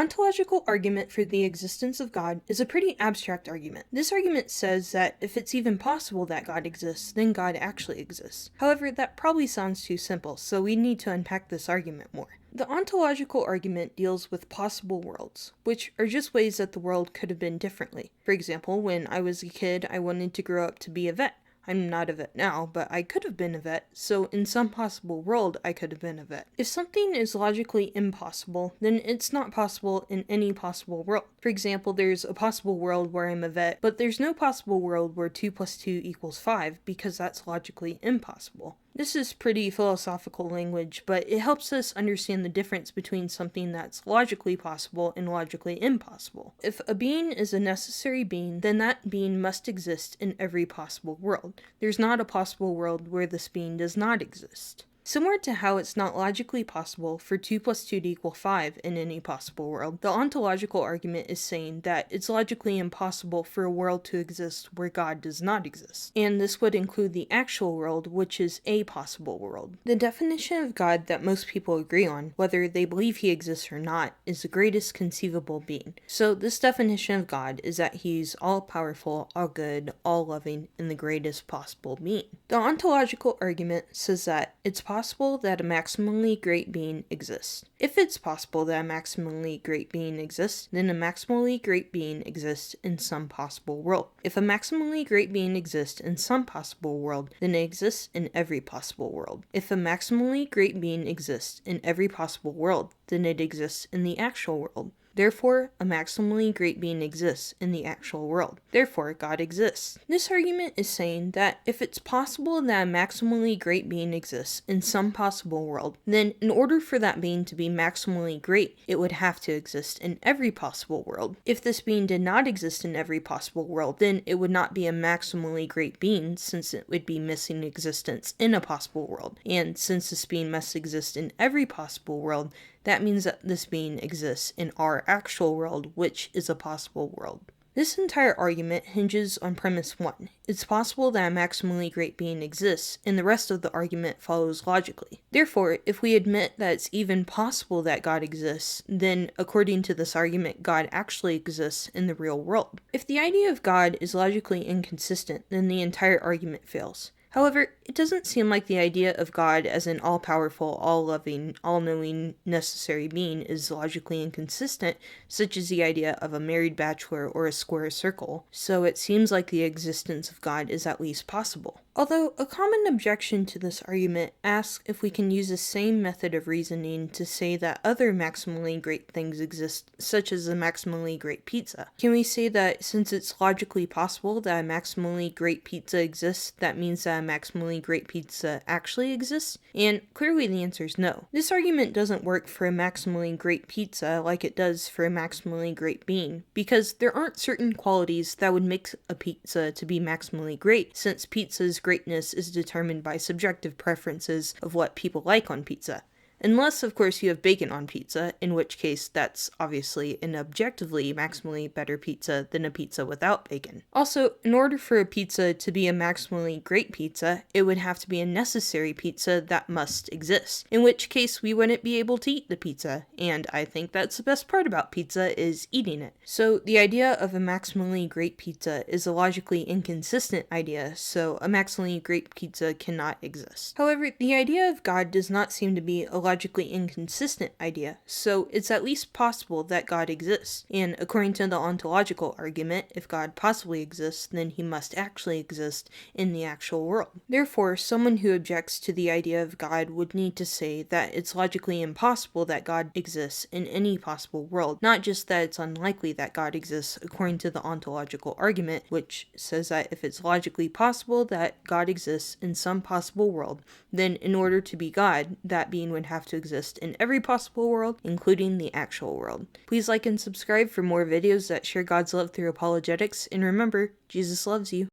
ontological argument for the existence of God is a pretty abstract argument. This argument says that if it's even possible that God exists, then God actually exists. However, that probably sounds too simple, so we need to unpack this argument more. The ontological argument deals with possible worlds, which are just ways that the world could have been differently. For example, when I was a kid, I wanted to grow up to be a vet. I'm not a vet now, but I could have been a vet, so in some possible world, I could have been a vet. If something is logically impossible, then it's not possible in any possible world. For example, there's a possible world where I'm a vet, but there's no possible world where 2 + 2 = 5, because that's logically impossible. This is pretty philosophical language, but it helps us understand the difference between something that's logically possible and logically impossible. If a being is a necessary being, then that being must exist in every possible world. There's not a possible world where this being does not exist. Similar to how it's not logically possible for 2 + 2 = 5 in any possible world, the ontological argument is saying that it's logically impossible for a world to exist where God does not exist. And this would include the actual world, which is a possible world. The definition of God that most people agree on, whether they believe he exists or not, is the greatest conceivable being. So this definition of God is that he's all-powerful, all-good, all-loving, and the greatest possible being. The ontological argument says that it's possible that a maximally great being exists. If it's possible that a maximally great being exists, then a maximally great being exists in some possible world. If a maximally great being exists in some possible world, then it exists in every possible world. If a maximally great being exists in every possible world, then it exists in the actual world. Therefore, a maximally great being exists in the actual world. Therefore, God exists. This argument is saying that if it's possible that a maximally great being exists in some possible world, then in order for that being to be maximally great, it would have to exist in every possible world. If this being did not exist in every possible world, then it would not be a maximally great being, since it would be missing existence in a possible world. And since this being must exist in every possible world, that means that this being exists in our actual world, which is a possible world. This entire argument hinges on premise 1. It's possible that a maximally great being exists, and the rest of the argument follows logically. Therefore, if we admit that it's even possible that God exists, then according to this argument, God actually exists in the real world. If the idea of God is logically inconsistent, then the entire argument fails. However, it doesn't seem like the idea of God as an all-powerful, all-loving, all-knowing, necessary being is logically inconsistent, such as the idea of a married bachelor or a square circle, so it seems like the existence of God is at least possible. Although, a common objection to this argument asks if we can use the same method of reasoning to say that other maximally great things exist, such as a maximally great pizza. Can we say that since it's logically possible that a maximally great pizza exists, that means that a maximally great pizza actually exists? And clearly the answer is no. This argument doesn't work for a maximally great pizza like it does for a maximally great being, because there aren't certain qualities that would make a pizza to be maximally great, since pizza's greatness is determined by subjective preferences of what people like on pizza. Unless, of course, you have bacon on pizza, in which case that's obviously an objectively maximally better pizza than a pizza without bacon. Also, in order for a pizza to be a maximally great pizza, it would have to be a necessary pizza that must exist, in which case we wouldn't be able to eat the pizza, and I think that's the best part about pizza is eating it. So the idea of a maximally great pizza is a logically inconsistent idea, so a maximally great pizza cannot exist. However, the idea of God does not seem to be a logically inconsistent idea, so it's at least possible that God exists, and according to the ontological argument, if God possibly exists, then he must actually exist in the actual world. Therefore, someone who objects to the idea of God would need to say that it's logically impossible that God exists in any possible world, not just that it's unlikely that God exists according to the ontological argument, which says that if it's logically possible that God exists in some possible world, then in order to be God, that being would have to exist in every possible world, including the actual world. Please like and subscribe for more videos that share God's love through apologetics, and remember, Jesus loves you.